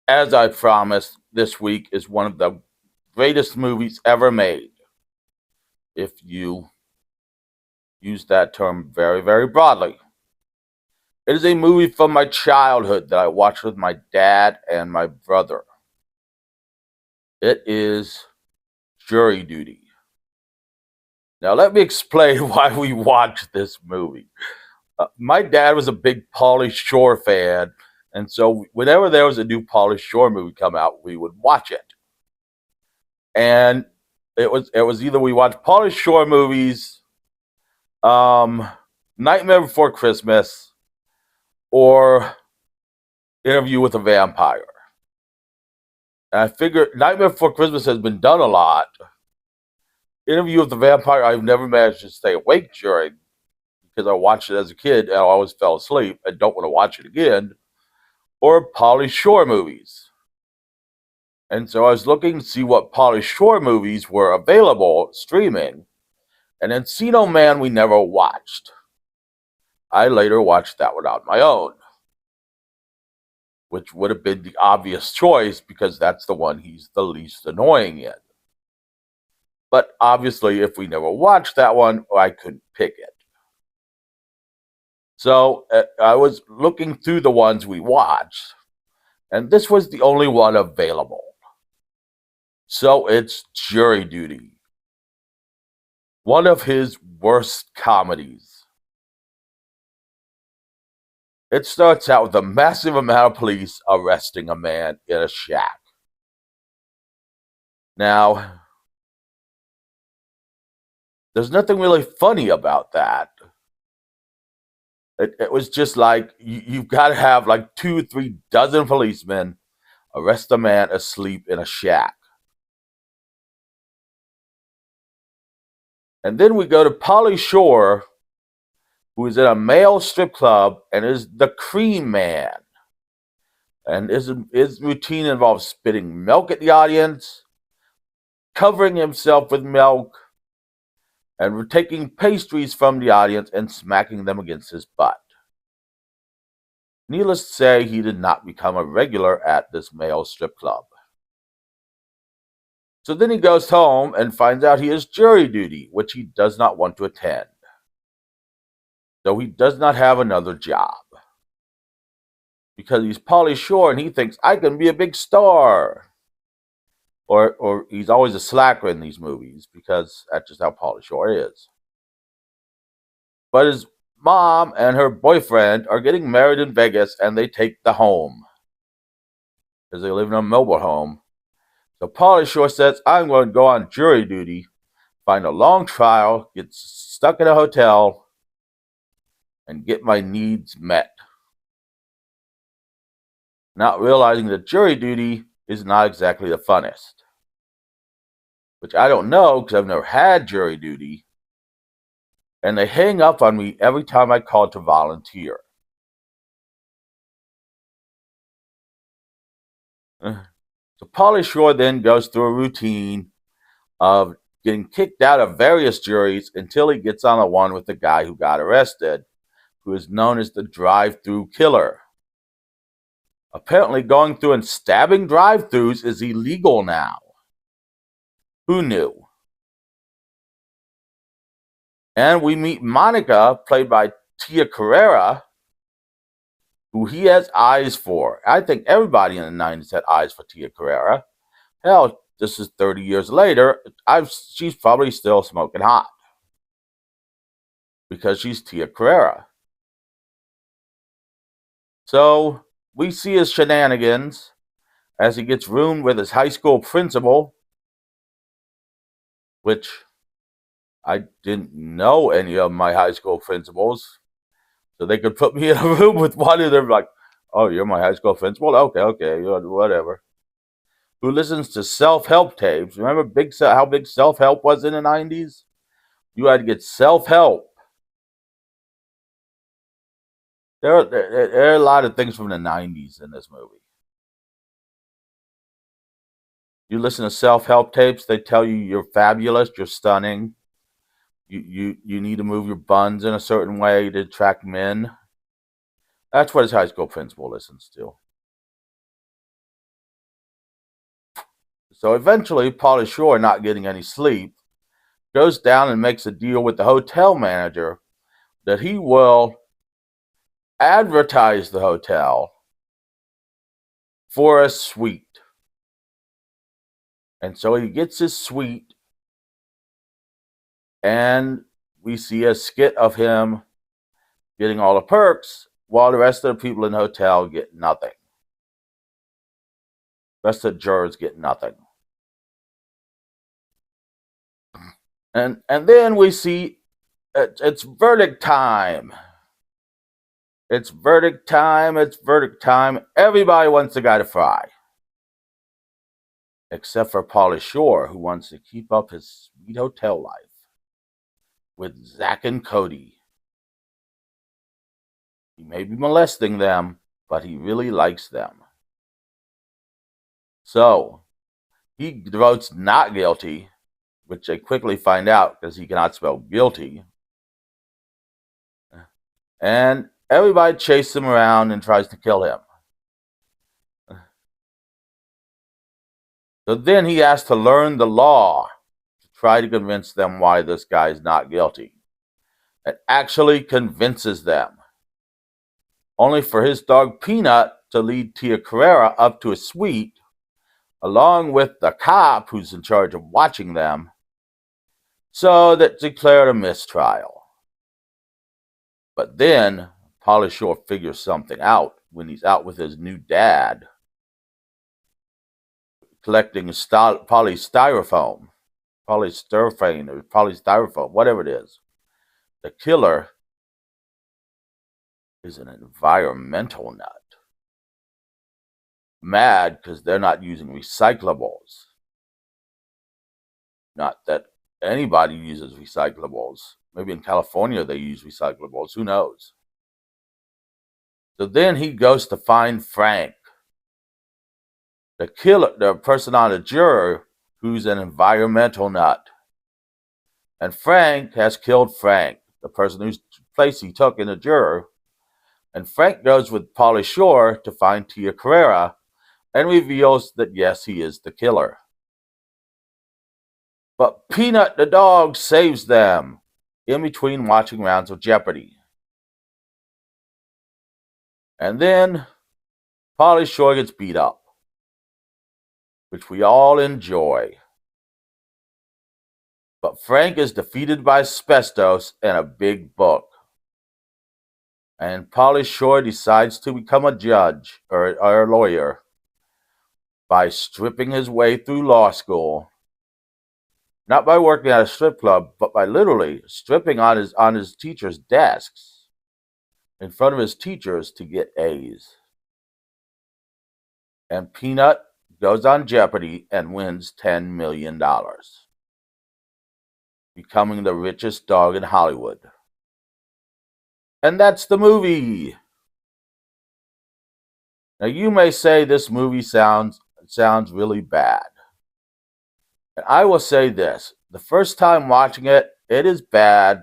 As I promised, this week is one of the greatest movies ever made, if you use that term very, very broadly. It is a movie from my childhood that I watched with my dad and my brother. It is Jury Duty. Now, let me explain why we watched this movie. My dad was a big Pauly Shore fan, and so whenever there was a new Pauly Shore movie come out, we would watch it. And it was either we watched Pauly Shore movies, um, Nightmare Before Christmas, or Interview with a Vampire. And I figure Nightmare Before Christmas has been done a lot. Interview with the Vampire, I've never managed to stay awake during because I watched it as a kid and I always fell asleep and don't want to watch it again. Or Pauly Shore movies. And so I was looking to see what Pauly Shore movies were available streaming. And Encino Man we never watched. I later watched that one on my own, which would have been the obvious choice because that's the one he's the least annoying in. But obviously, if we never watched that one, I couldn't pick it. So I was looking through the ones we watched, and this was the only one available. So it's Jury Duty, one of his worst comedies. It starts out with a massive amount of police arresting a man in a shack. Now, there's nothing really funny about that. It was just like you've got to have like 2 or 3 dozen policemen arrest a man asleep in a shack. And then we go to Pauly Shore, who is in a male strip club and is the cream man. And his routine involves spitting milk at the audience, covering himself with milk, and taking pastries from the audience and smacking them against his butt. Needless to say, he did not become a regular at this male strip club. So then he goes home and finds out he has jury duty, which he does not want to attend. So he does not have another job. Because he's Pauly Shore and he thinks, I can be a big star. Or he's always a slacker in these movies because that's just how Pauly Shore is. But his mom and her boyfriend are getting married in Vegas and they take the home because they live in a mobile home. So Pauly Shore says, I'm going to go on jury duty, find a long trial, get stuck in a hotel, and get my needs met. Not realizing that jury duty is not exactly the funnest. Which I don't know because I've never had jury duty. And they hang up on me every time I call to volunteer. So Pauly Shore then goes through a routine of getting kicked out of various juries until he gets on the one with the guy who got arrested, who is known as the drive-through killer. Apparently going through and stabbing drive-thrus is illegal now. Who knew? And we meet Monica, played by Tia Carrere, who he has eyes for. I think everybody in the 90s had eyes for Tia Carrere. Hell, this is 30 years later. She's probably still smoking hot because she's Tia Carrere. So we see his shenanigans as he gets roomed with his high school principal, which I didn't know any of my high school principals. So they could put me in a room with one of them, like, oh, you're my high school principal? Okay, whatever. Who listens to self-help tapes. Remember how big self-help was in the 90s? You had to get self-help. There are a lot of things from the 90s in this movie. You listen to self-help tapes, they tell you you're fabulous, you're stunning. You need to move your buns in a certain way to attract men. That's what his high school principal listens to. So eventually, Pauly Shore, not getting any sleep, goes down and makes a deal with the hotel manager that he will advertise the hotel for a suite. And so he gets his suite, and we see a skit of him getting all the perks while the rest of the people in the hotel get nothing. The rest of the jurors get nothing. And then we see it's verdict time. It's verdict time. It's verdict time. Everybody wants the guy to fry. Except for Pauly Shore, who wants to keep up his sweet hotel life with Zach and Cody. He may be molesting them, but he really likes them. So he votes not guilty, which they quickly find out because he cannot spell guilty. And everybody chases him around and tries to kill him. So then he has to learn the law to try to convince them why this guy is not guilty. It actually convinces them. Only for his dog Peanut to lead Tia Carrere up to a suite, along with the cop who's in charge of watching them, so that declared a mistrial. But then Pauly Shore figures something out when he's out with his new dad, collecting polystyrene, whatever it is. The killer is an environmental nut. Mad because they're not using recyclables. Not that anybody uses recyclables. Maybe in California they use recyclables. Who knows? So then he goes to find Frank, the killer, the person on the juror who's an environmental nut. And Frank has killed Frank, the person whose place he took in the juror. And Frank goes with Pauly Shore to find Tia Carrere and reveals that yes, he is the killer. But Peanut the dog saves them in between watching rounds of Jeopardy. And then Pauly Shore gets beat up, which we all enjoy. But Frank is defeated by asbestos and a big book. And Pauly Shore decides to become a judge or a lawyer by stripping his way through law school. Not by working at a strip club, but by literally stripping on his teachers' desks in front of his teachers to get A's. And Peanut goes on Jeopardy and wins $10 million, becoming the richest dog in Hollywood. And that's the movie. Now you may say this movie sounds really bad. And I will say this. The first time watching it, it is bad,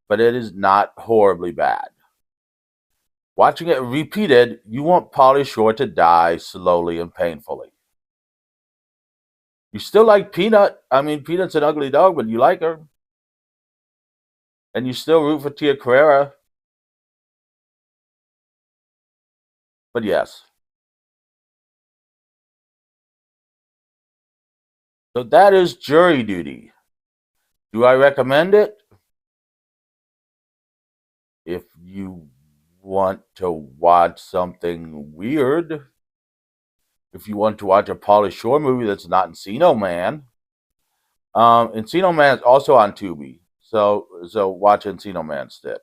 but it is not horribly bad. Watching it repeated, you want Pauly Shore to die slowly and painfully. You still like Peanut. I mean, Peanut's an ugly dog, but you like her. And you still root for Tia Carrere. But yes. So that is Jury Duty. Do I recommend it? If you want to watch something weird, if you want to watch a Pauly Shore movie that's not Encino Man, Encino Man is also on Tubi, so watch Encino Man instead.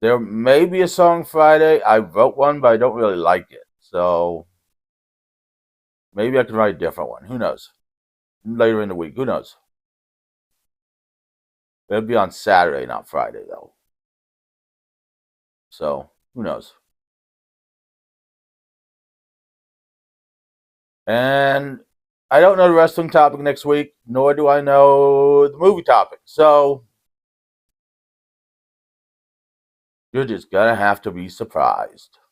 There may be a Song Friday. I wrote one, but I don't really like it, so maybe I can write a different one. Who knows? Later in the week, who knows? It'll be on Saturday, not Friday, though. So, who knows? And I don't know the wrestling topic next week, nor do I know the movie topic. So, you're just going to have to be surprised.